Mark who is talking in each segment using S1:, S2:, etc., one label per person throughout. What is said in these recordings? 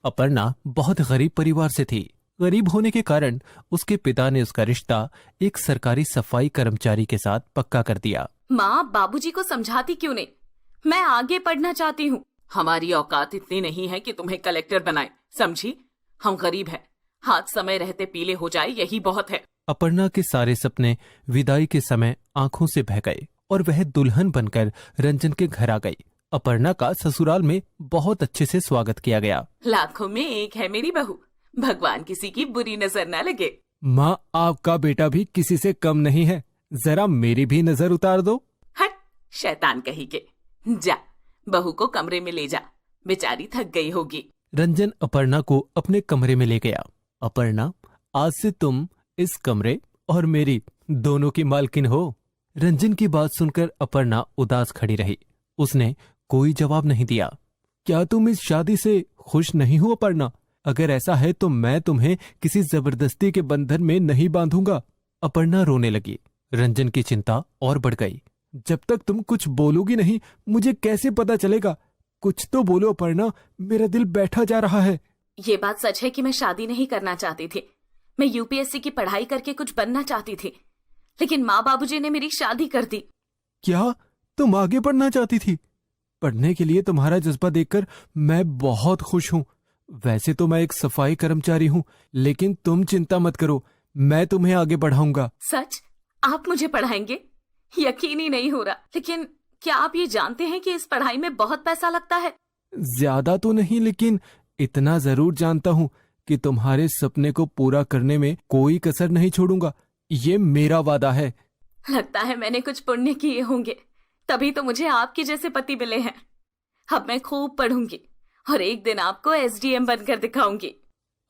S1: अपर्णा बहुत गरीब परिवार से थी। गरीब होने के कारण उसके पिता ने उसका रिश्ता एक सरकारी सफाई कर्मचारी के साथ पक्का कर दिया।
S2: माँ बाबूजी को समझाती क्यों नहीं? मैं आगे पढ़ना चाहती हूँ। हमारी औकात इतनी नहीं है कि तुम्हें कलेक्टर बनाए, समझी? हम गरीब हैं, हाथ समय रहते पीले हो जाए यही बहुत है।
S1: अपर्णा के सारे सपने विदाई के समय आंखों से बह गए और वह दुल्हन बनकर रंजन के घर आ गई। अपर्णा का ससुराल में बहुत अच्छे से स्वागत किया गया।
S2: लाखों में एक है मेरी बहू, भगवान किसी की बुरी नजर न लगे।
S1: माँ, आपका बेटा भी किसी से कम नहीं है, जरा मेरी भी नजर उतार दो।
S2: हट, शैतान कही के। जा, बहू को कमरे में ले जा, बेचारी थक गई होगी।
S1: रंजन अपर्णा को अपने कमरे में ले गया। अपर्णा, आज से तुम इस कमरे और मेरी दोनों की मालकिन हो। रंजन की बात सुनकर अपर्णा उदास खड़ी रही। उसने कोई जवाब नहीं दिया। क्या तुम इस शादी से खुश नहीं हो अपर्णा? अगर ऐसा है तो मैं तुम्हें किसी जबरदस्ती के बंधन में नहीं बांधूंगा। अपर्णा रोने लगी। रंजन की चिंता और बढ़ गई। जब तक तुम कुछ बोलोगी नहीं, मुझे कैसे पता चलेगा? कुछ तो बोलो अपर्णा, मेरा दिल बैठा जा रहा है।
S2: ये बात सच है कि मैं शादी नहीं करना चाहती थी। मैं यूपीएससी की पढ़ाई करके कुछ बनना चाहती थी, लेकिन माँ बाबूजी ने मेरी शादी कर दी।
S1: क्या तुम आगे पढ़ना चाहती थी? पढ़ने के लिए तुम्हारा जज्बा देखकर मैं बहुत खुश हूँ। वैसे तो मैं एक सफाई कर्मचारी हूँ, लेकिन तुम चिंता मत करो, मैं तुम्हें आगे बढ़ाऊंगा।
S2: सच? आप मुझे पढ़ाएंगे? यकीन ही नहीं हो रहा। लेकिन क्या आप ये जानते हैं कि इस पढ़ाई में बहुत पैसा लगता है?
S1: ज्यादा तो नहीं, लेकिन इतना जरूर जानता हूँ कि तुम्हारे सपने को पूरा करने में कोई कसर नहीं छोड़ूंगा। ये मेरा वादा है।
S2: लगता है मैंने कुछ पुण्य किए होंगे, तभी तो मुझे आपके जैसे पति मिले हैं। अब मैं खूब पढ़ूंगी और एक दिन आपको एसडीएम बनकर दिखाऊंगी।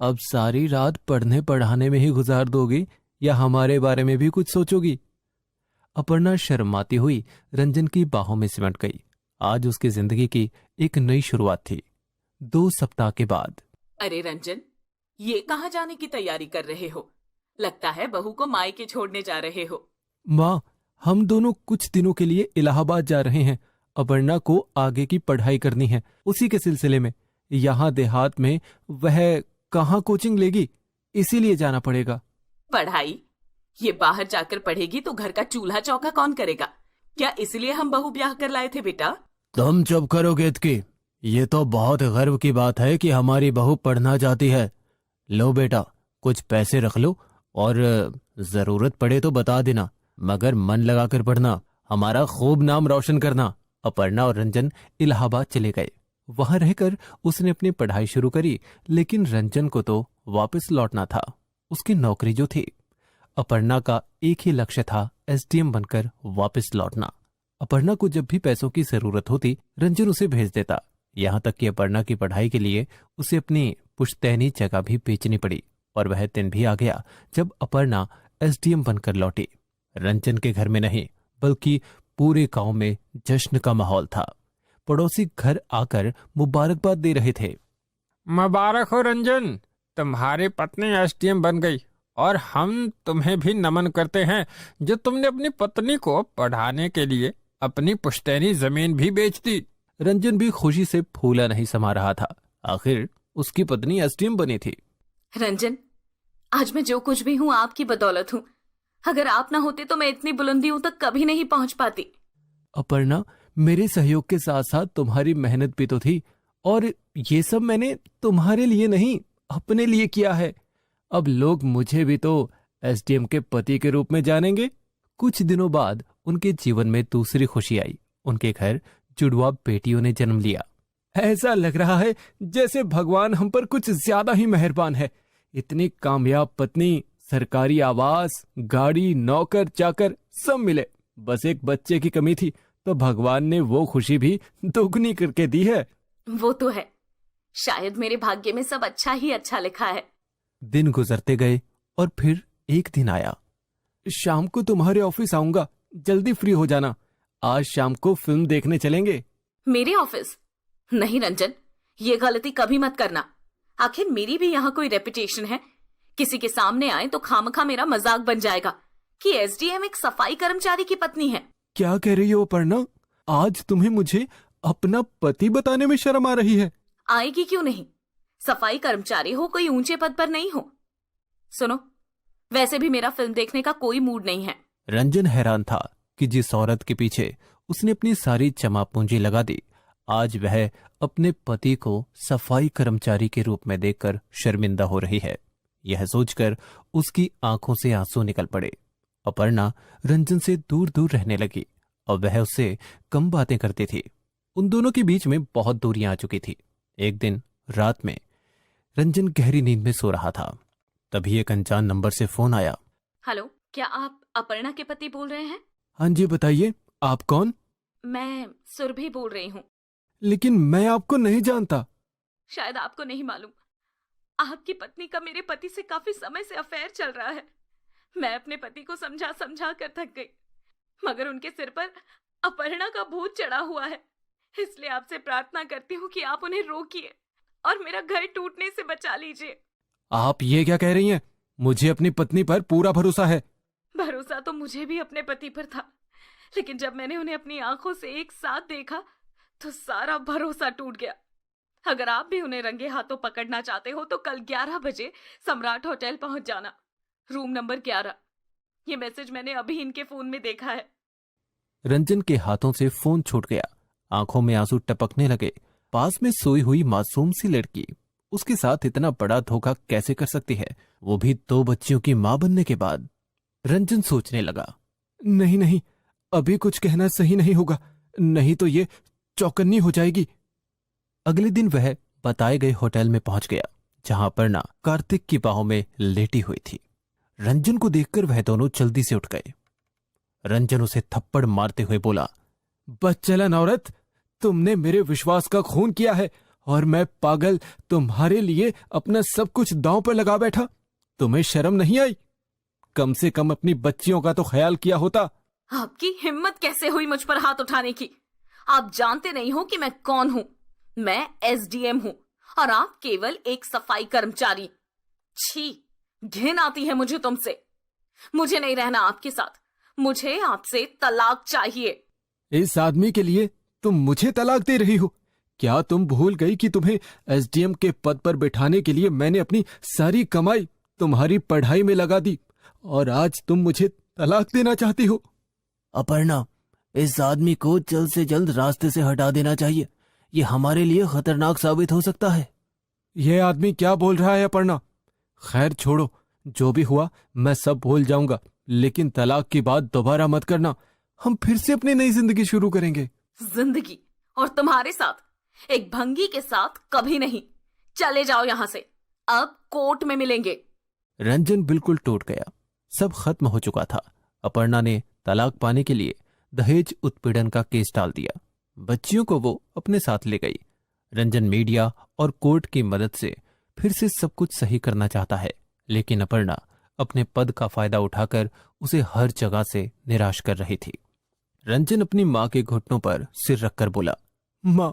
S1: अब सारी रात पढ़ने पढ़ाने में ही गुजार दोगी या हमारे बारे में भी कुछ सोचोगी? अपर्णा शर्माती हुई रंजन की बाहों में सिमट गई। आज उसकी जिंदगी की एक नई शुरुआत थी। 2 सप्ताह के बाद।
S2: अरे रंजन, ये कहाँ जाने की तैयारी कर रहे हो? लगता है बहू को मायके छोड़ने जा रहे हो।
S1: माँ, हम दोनों कुछ दिनों के लिए इलाहाबाद जा रहे हैं। अपर्णा को आगे की पढ़ाई करनी है, उसी के सिलसिले में। यहाँ देहात में वह कहाँ कोचिंग लेगी, इसीलिए जाना पड़ेगा।
S2: पढ़ाई? ये बाहर जाकर पढ़ेगी तो घर का चूल्हा चौका कौन करेगा? क्या इसलिए हम बहू ब्याह कर लाए थे बेटा?
S1: तुम चुप करो केतकी। ये तो बहुत गर्व की बात है कि हमारी बहू पढ़ना चाहती है। लो बेटा, कुछ पैसे रख लो और जरूरत पड़े तो बता देना, मगर मन लगाकर पढ़ना, हमारा खूब नाम रोशन करना। अपर्णा और रंजन इलाहाबाद चले गए। वहां रहकर उसने अपनी पढ़ाई शुरू करी, लेकिन रंजन को तो वापस लौटना था, उसकी नौकरी जो थी। अपर्णा का एक ही लक्ष्य था, एसडीएम बनकर वापस लौटना। अपर्णा को जब भी पैसों की जरूरत होती, रंजन उसे भेज देता। यहाँ तक कि अपर्णा की पढ़ाई के लिए उसे अपनी पुश्तैनी जगह भी बेचनी पड़ी। और वह दिन भी आ गया जब अपर्णा एसडीएम बनकर लौटी। रंजन के घर में नहीं, बल्कि पूरे गांव में जश्न का माहौल था। पड़ोसी घर आकर मुबारकबाद दे रहे थे।
S3: मुबारक हो रंजन, तुम्हारी पत्नी एसडीएम बन गई और हम तुम्हें भी नमन करते हैं जो तुमने अपनी पत्नी को पढ़ाने के लिए अपनी पुश्तैनी जमीन भी बेच दी।
S1: रंजन भी खुशी से फूला नहीं समा रहा था। आखिर उसकी पत्नी एसडीएम बनी थी।
S2: रंजन, आज मैं जो कुछ भी हूँ आपकी बदौलत हूँ। अगर आप ना होते तो मैं इतनी बुलंदियों तक कभी नहीं पहुँच पाती।
S1: अपर्णा, मेरे सहयोग के साथ साथ तुम्हारी मेहनत भी तो थी, और ये सब मैंने तुम्हारे लिए नहीं, अपने लिए किया है। अब लोग मुझे भी तो एसडीएम के पति के रूप में जानेंगे। कुछ दिनों बाद उनके जीवन में दूसरी खुशी आई। उनके घर जुड़वा बेटियों ने जन्म लिया। ऐसा लग रहा है जैसे भगवान हम पर कुछ ज्यादा ही मेहरबान है। इतनी कामयाब पत्नी, सरकारी आवास, गाड़ी, नौकर चाकर सब मिले। बस एक बच्चे की कमी थी, तो भगवान ने वो खुशी भी दोगुनी करके दी है।
S2: वो तो है, शायद मेरे भाग्य में सब अच्छा ही अच्छा लिखा है।
S1: दिन गुजरते गए और फिर एक दिन आया। शाम को तुम्हारे ऑफिस आऊंगा, जल्दी फ्री हो जाना। आज शाम को फिल्म देखने चलेंगे।
S2: मेरे ऑफिस? नहीं रंजन, ये गलती कभी मत करना। आखिर मेरी भी यहाँ कोई रेपुटेशन है। किसी के सामने आए तो खामखा मेरा मजाक बन जाएगा कि एसडीएम एक सफाई कर्मचारी की पत्नी है।
S1: क्या कह रही हो अपर्णा? आज तुम्हें मुझे अपना पति बताने में शर्म आ रही है?
S2: आएगी क्यों नहीं? सफाई कर्मचारी हो, कोई ऊंचे पद पर नहीं हो। सुनो, वैसे भी मेरा फिल्म देखने का कोई मूड नहीं है।
S1: रंजन हैरान था कि जिस औरत के पीछे उसने अपनी सारी जमा पूंजी लगा दी, आज वह अपने पति को सफाई कर्मचारी के रूप में देखकर शर्मिंदा हो रही है। यह सोचकर उसकी आंखों से आंसू निकल पड़े। अपर्णा रंजन से दूर दूर रहने लगी और वह उससे कम बातें करती थी। उन दोनों के बीच में बहुत दूरियां आ चुकी थी। एक दिन रात में रंजन गहरी नींद में सो रहा था, तभी एक अनजान नंबर से फोन आया।
S2: हेलो, क्या आप अपर्णा के पति बोल रहे हैं?
S1: हाँ जी, बताइए, आप कौन?
S2: मैं सुरभि बोल रही हूँ।
S1: लेकिन मैं आपको नहीं जानता।
S2: शायद आपको नहीं मालूम, आपकी पत्नी का मेरे पति से काफी समय से अफेयर चल रहा है। मैं अपने पति को समझा समझा कर थक गई, मगर उनके सिर पर अपर्णा का भूत चढ़ा हुआ है। इसलिए आपसे प्रार्थना करती हूँ कि आप उन्हें रोकिए और मेरा घर टूटने से बचा लीजिए।
S1: आप ये क्या कह रही हैं? मुझे अपनी पत्नी पर पूरा भरोसा है।
S2: भरोसा तो मुझे भी अपने पति पर था, लेकिन जब मैंने उन्हें अपनी आंखों से एक साथ देखा तो सारा भरोसा टूट गया। अगर आप भी उन्हें रंगे हाथों पकड़ना चाहते हो तो कल 11 बजे सम्राट होटल पहुंच जाना, रूम नंबर 11। ये मैसेज मैंने अभी इनके फोन में देखा है।
S1: रंजन के हाथों से फोन छूट गया, आंखों में आंसू टपकने लगे। पास में सोई हुई मासूम सी लड़की उसके साथ इतना बड़ा धोखा कैसे कर सकती है, वो भी 2 बच्चियों की मां बनने के बाद। रंजन सोचने लगा, नहीं नहीं, अभी कुछ कहना सही नहीं होगा, नहीं तो ये चौकन्नी हो जाएगी। अगले दिन वह बताए गए होटल में पहुंच गया, जहां अपर्णा कार्तिक की बाहों में लेटी हुई थी। रंजन को देखकर वह दोनों जल्दी से उठ गए। रंजन उसे थप्पड़ मारते हुए बोला, बदचलन औरत, तुमने मेरे विश्वास का खून किया है और मैं पागल तुम्हारे लिए अपना सब कुछ दांव पर लगा बैठा। तुम्हें शर्म नहीं आई? कम से कम अपनी बच्चियों का तो ख्याल किया होता।
S2: आपकी हिम्मत कैसे हुई मुझ पर हाथ उठाने की? आप जानते नहीं हो कि मैं कौन हूं। मैं एसडीएम हूं और आप केवल एक सफाई कर्मचारी। छी, घिन आती है मुझे तुमसे। मुझे नहीं रहना आपके साथ, मुझे आपसे तलाक चाहिए।
S1: इस आदमी के लिए तुम मुझे तलाक दे रही हो? क्या तुम भूल गई कि तुम्हें एसडीएम के पद पर बिठाने के लिए मैंने अपनी सारी कमाई तुम्हारी पढ़ाई में लगा दी और आज तुम मुझे तलाक देना चाहती हो? अपर्णा, इस आदमी को जल्द से जल्द रास्ते से हटा देना चाहिए। ये हमारे लिए खतरनाक साबित हो सकता है। यह आदमी क्या बोल रहा है अपर्णा? खैर छोड़ो, जो भी हुआ मैं सब भूल जाऊंगा, लेकिन तलाक की बात दोबारा मत करना। हम फिर से अपनी नई जिंदगी शुरू करेंगे।
S2: जिंदगी? और तुम्हारे साथ एक भंगी के साथ कभी नहीं। चले जाओ यहां से, अब कोर्ट में मिलेंगे।
S1: रंजन बिल्कुल टूट गया, सब खत्म हो चुका था। अपर्णा ने तलाक पाने के लिए दहेज उत्पीड़न का केस डाल दिया। बच्चियों को वो अपने साथ ले गई। रंजन मीडिया और कोर्ट की मदद से फिर से सब कुछ सही करना चाहता है, लेकिन अपर्णा अपने पद का फायदा उठाकर उसे हर जगह से निराश कर रही थी। रंजन अपनी मां के घुटनों पर सिर रखकर बोला, मां,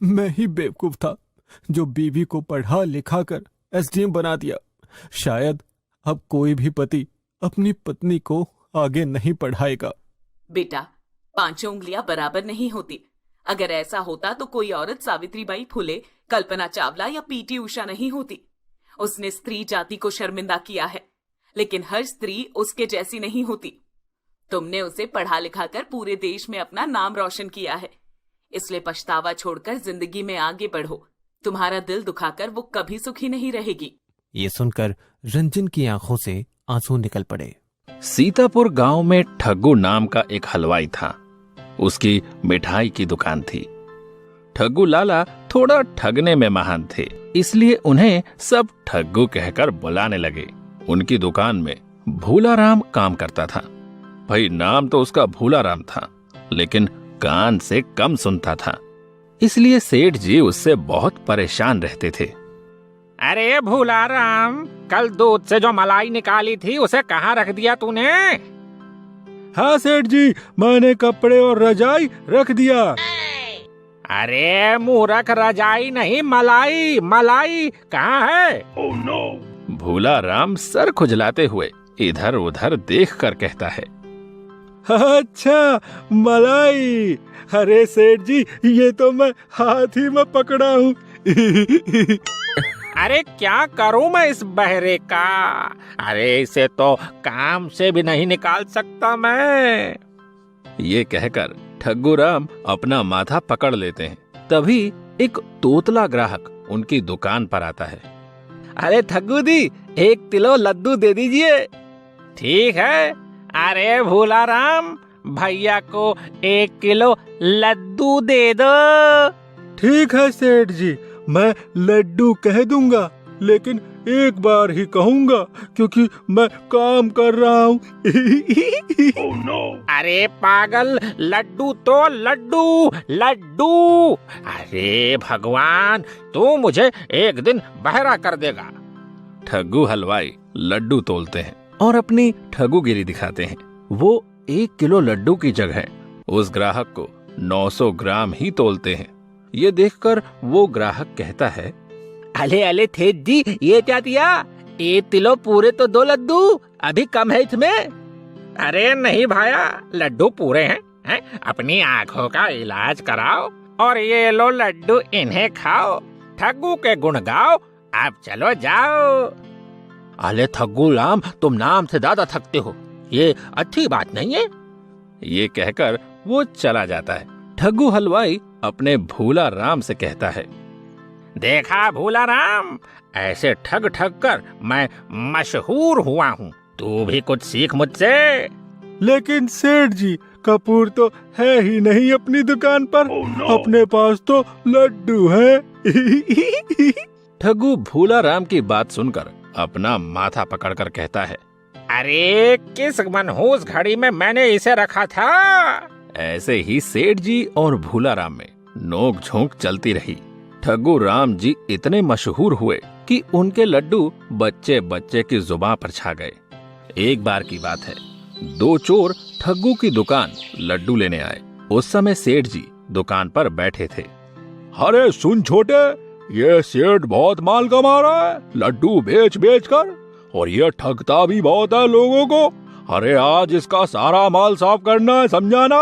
S1: मैं ही बेवकूफ था जो बीवी को पढ़ा लिखा कर एसडीएम बना दिया। शायद अब कोई भी पति अपनी पत्नी को आगे नहीं पढ़ाएगा।
S2: बेटा, 5 उंगलियां बराबर नहीं होती। अगर ऐसा होता तो कोई औरत सावित्रीबाई फुले, कल्पना चावला या पीटी उषा नहीं होती। उसने स्त्री जाति को शर्मिंदा किया है, लेकिन हर स्त्री उसके जैसी नहीं होती। तुमने उसे पढ़ा लिखा कर पूरे देश में अपना नाम रोशन किया है, इसलिए पछतावा छोड़कर जिंदगी में आगे बढ़ो। तुम्हारा दिल दुखाकर वो कभी सुखी नहीं रहेगी।
S1: ये सुनकर रंजन की आंखों से आंसू निकल पड़े।
S4: सीतापुर गांव में ठग्गू नाम का एक हलवाई था। उसकी मिठाई की दुकान थी। ठग्गू लाला थोड़ा ठगने में महान थे, इसलिए उन्हें सब ठग्गू कहकर बुलाने लगे। उनकी दुकान में भूलाराम काम करता था। भाई नाम तो उसका भूलाराम था, लेकिन कान से कम सुनता था, इसलिए सेठ जी उससे बहुत परेशान रहते थे।
S3: अरे भूलाराम, कल दूध से जो मलाई निकाली थी उसे कहाँ रख दिया तूने?
S5: हाँ सेठ जी, मैंने कपड़े और रजाई रख दिया।
S3: अरे मूर्ख, रजाई नहीं मलाई, मलाई कहाँ है?
S4: Oh, no! भूलाराम सर खुजलाते हुए इधर उधर देखकर कहता है,
S5: अच्छा मलाई। अरे सेठ जी, ये तो मैं हाथ ही में पकड़ा हूँ।
S3: अरे क्या करूं मैं इस बहरे का? अरे इसे तो काम से भी नहीं निकाल सकता मैं।
S4: ये कहकर ठग्गू राम अपना माथा पकड़ लेते हैं। तभी एक तोतला ग्राहक उनकी दुकान पर आता है।
S3: अरे ठग्गू दी, 1 किलो लड्डू दे दीजिए। ठीक है। अरे भूला राम, भैया को 1 किलो लड्डू दे दो।
S5: ठीक है सेठ जी, मैं लड्डू कह दूंगा, लेकिन एक बार ही कहूंगा क्योंकि मैं काम कर रहा हूँ।
S3: अरे पागल, लड्डू तो लड्डू लड्डू। अरे भगवान, तू मुझे एक दिन बहरा कर देगा।
S4: ठग्गू हलवाई लड्डू तोलते हैं और अपनी ठगुगिरी दिखाते हैं। वो 1 किलो लड्डू की जगह उस ग्राहक को 900 ग्राम ही तोलते हैं। ये देखकर वो ग्राहक कहता है,
S3: अले अले थे जी, ये क्या दिया? 1 किलो पूरे तो 2 लड्डू, अभी कम है इसमें। अरे नहीं भाया, लड्डू पूरे हैं? अपनी आँखों का इलाज कराओ और ये लो लड्डू, इन्हें खाओ, ठग्गू के गुण गाओ। अब चलो जाओ। अले ठग्गू राम, तुम नाम से ज्यादा थकते हो, ये अच्छी बात नहीं है।
S4: ये कहकर वो चला जाता है। ठग्गू हलवाई अपने भूला राम से कहता है,
S3: देखा भूला राम, ऐसे ठग ठग कर मैं मशहूर हुआ हूँ, तू भी कुछ सीख मुझसे।
S5: लेकिन सेठ जी, कपूर तो है ही नहीं अपनी दुकान पर। अपने पास तो लड्डू है।
S4: ठग्गू भूला राम की बात सुनकर अपना माथा पकड़कर कहता है,
S3: अरे किस मनहूस घड़ी में मैंने इसे रखा था।
S4: ऐसे ही सेठ जी और भूला राम में नोक झोंक चलती रही। ठग्गू राम जी इतने मशहूर हुए कि उनके लड्डू बच्चे बच्चे की जुबान पर छा गए। एक बार की बात है, 2 चोर ठग्गू की दुकान लड्डू लेने आए। उस समय सेठ जी दुकान पर बैठे थे।
S5: अरे सुन छोटे, ये सेठ बहुत माल कमा रहा है लड्डू बेच बेच कर, और ये ठगता भी बहुत है लोगों को। अरे आज इसका सारा माल साफ करना है, समझाना।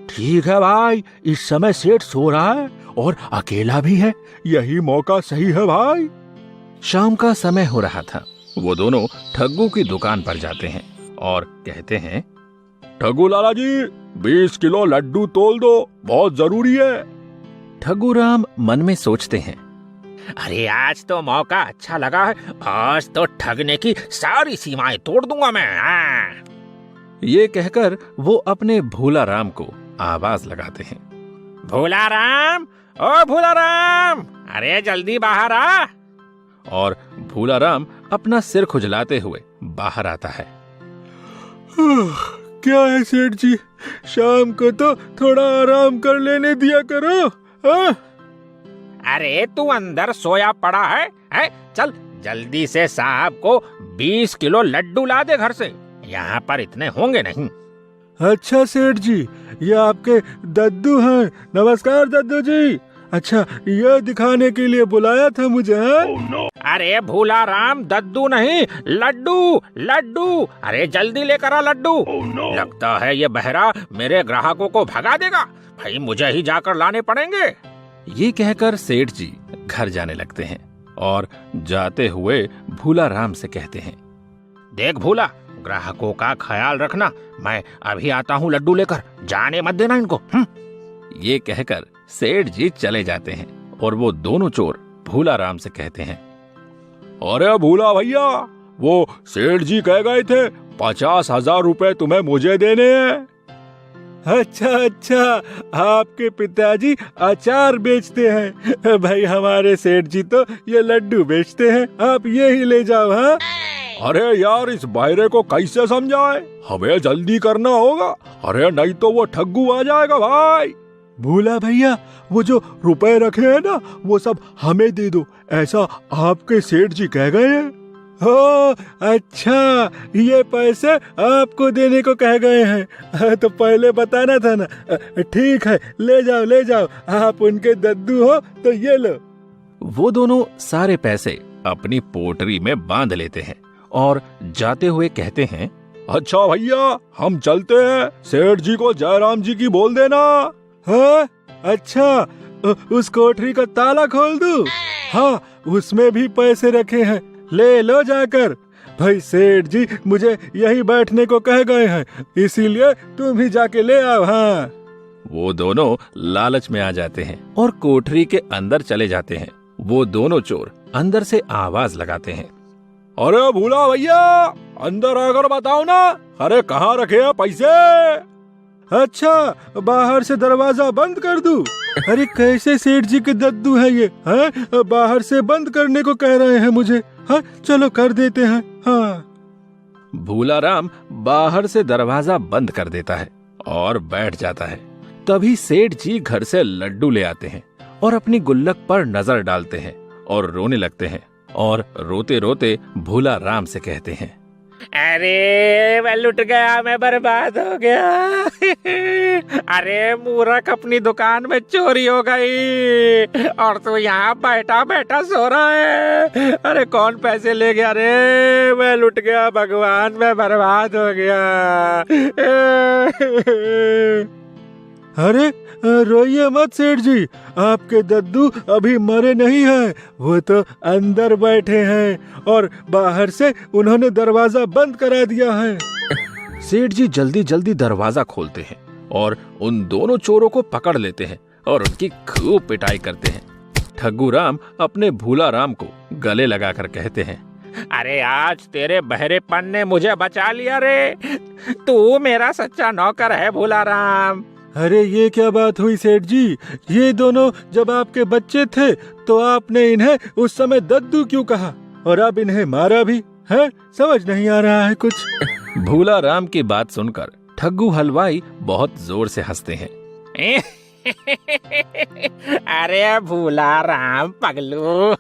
S5: ठीक है भाई, इस समय सेठ सो रहा है और अकेला भी है, यही मौका सही है भाई।
S4: शाम का समय हो रहा था। वो दोनों ठग्गू की दुकान पर जाते हैं और कहते हैं,
S5: ठग्गू लाला जी, 20 किलो लड्डू तोल दो, बहुत जरूरी है।
S4: ठग्गू राम मन में सोचते हैं,
S3: अरे आज तो मौका अच्छा लगा है, आज तो ठगने की सारी सीमाएं तोड़ दूंगा मैं।
S4: ये कहकर वो अपने भूला राम को आवाज लगाते हैं,
S3: भूला राम, ओ भूला राम, अरे जल्दी बाहर आ।
S4: और भूला राम अपना सिर खुजलाते हुए बाहर आता है।
S5: क्या है सेठ जी, शाम को तो थोड़ा आराम कर लेने दिया करो।
S3: अरे तू अंदर सोया पड़ा है? चल जल्दी से साहब को 20 किलो लड्डू ला दे घर से, यहाँ पर इतने होंगे नहीं।
S5: अच्छा सेठ जी, ये आपके दद्दू हैं। नमस्कार दद्दू जी। अच्छा, ये दिखाने के लिए बुलाया था मुझे, है?
S3: अरे भूला राम, दद्दू नहीं, लड्डू लड्डू। अरे जल्दी लेकर आ लड्डू। लगता है ये बहरा मेरे ग्राहकों को भगा देगा, भाई मुझे ही जाकर लाने पड़ेंगे।
S4: ये कहकर सेठ जी घर जाने लगते हैं और जाते हुए भूला राम से कहते हैं,
S3: देख भूला, ग्राहकों का ख्याल रखना, मैं अभी आता हूँ लड्डू लेकर, जाने मत देना इनको।
S4: ये कहकर सेठ जी चले जाते हैं और वो दोनों चोर भूला राम से कहते हैं,
S5: अरे भूला भैया, वो सेठ जी कह गए थे 50,000 रुपए तुम्हें मुझे देने हैं। अच्छा अच्छा, आपके पिताजी अचार बेचते हैं भाई, हमारे सेठ जी तो ये लड्डू बेचते हैं, आप ये ही ले जाओ। हाँ, अरे यार, इस बायरे को कैसे समझाए, हमें जल्दी करना होगा, अरे नहीं तो वो ठग्गू आ जाएगा भाई। भूला भैया, वो जो रुपए रखे हैं ना, वो सब हमें दे दो, ऐसा आपके सेठ जी कह गए हैं। हो अच्छा, ये पैसे आपको देने को कह गए हैं, तो पहले बताना था ना। ठीक है, ले जाओ ले जाओ, आप उनके दद्दू हो तो ये लो।
S4: वो दोनों सारे पैसे अपनी पोटरी में बांध लेते हैं और जाते हुए कहते हैं,
S5: अच्छा भैया, हम चलते हैं, सेठ जी को जयराम जी की बोल देना। हाँ अच्छा, उस कोठरी का ताला खोल दूं? हाँ, उसमें भी पैसे रखे हैं, ले लो जाकर। भाई सेठ जी मुझे यहीं बैठने को कह गए हैं, इसीलिए तुम ही जाके ले आओ। हाँ।
S4: वो दोनों लालच में आ जाते हैं और कोठरी के अंदर चले जाते हैं। वो दोनों चोर अंदर से आवाज लगाते हैं,
S5: अरे भूला भैया, अंदर आकर बताओ ना, अरे कहाँ रखे हैं पैसे? अच्छा, बाहर से दरवाजा बंद कर दूं? अरे कैसे सेठ जी के दद्दू है ये, हैं? बाहर से बंद करने को कह रहे हैं मुझे। हाँ चलो कर देते हैं। हाँ।
S4: भूलाराम बाहर से दरवाजा बंद कर देता है और बैठ जाता है। तभी सेठ जी घर से लड्डू ले आते हैं और अपनी गुल्लक पर नजर डालते हैं और रोने लगते हैं और रोते रोते भूलाराम से कहते हैं,
S3: अरे मैं लुट गया, मैं बर्बाद हो गया। अरे मूर्ख, अपनी दुकान में चोरी हो गई और तू यहाँ बैठा बैठा सो रहा है। अरे कौन पैसे ले गया? अरे मैं लुट गया भगवान, मैं बर्बाद हो गया।
S5: अरे रोइए मत सेठ जी, आपके दद्दू अभी मरे नहीं हैं, वो तो अंदर बैठे हैं और बाहर से उन्होंने दरवाजा बंद करा दिया है।
S4: सेठ जी जल्दी जल्दी दरवाजा खोलते हैं और उन दोनों चोरों को पकड़ लेते हैं और उनकी खूब पिटाई करते हैं। ठग्गूराम अपने भूलाराम को गले लगाकर कहते हैं,
S3: अरे आज तेरे बहरेपन ने मुझे बचा लिया रे, तू मेरा सच्चा नौकर है भूलाराम।
S5: अरे ये क्या बात हुई सेठ जी, ये दोनों जब आपके बच्चे थे तो आपने इन्हें उस समय दद्दू क्यों कहा और अब इन्हें मारा भी है? समझ नहीं आ रहा है कुछ।
S4: भूलाराम की बात सुनकर ठग्गू हलवाई बहुत जोर से हंसते हैं।
S3: अरे भूलाराम पगलू।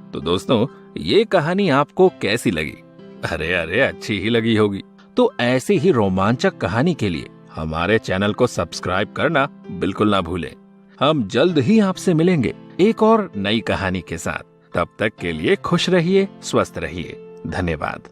S4: तो दोस्तों, ये कहानी आपको कैसी लगी? अरे अरे अच्छी ही लगी होगी। तो ऐसी ही रोमांचक कहानी के लिए हमारे चैनल को सब्सक्राइब करना बिल्कुल ना भूलें। हम जल्द ही आपसे मिलेंगे एक और नई कहानी के साथ। तब तक के लिए खुश रहिए, स्वस्थ रहिए। धन्यवाद।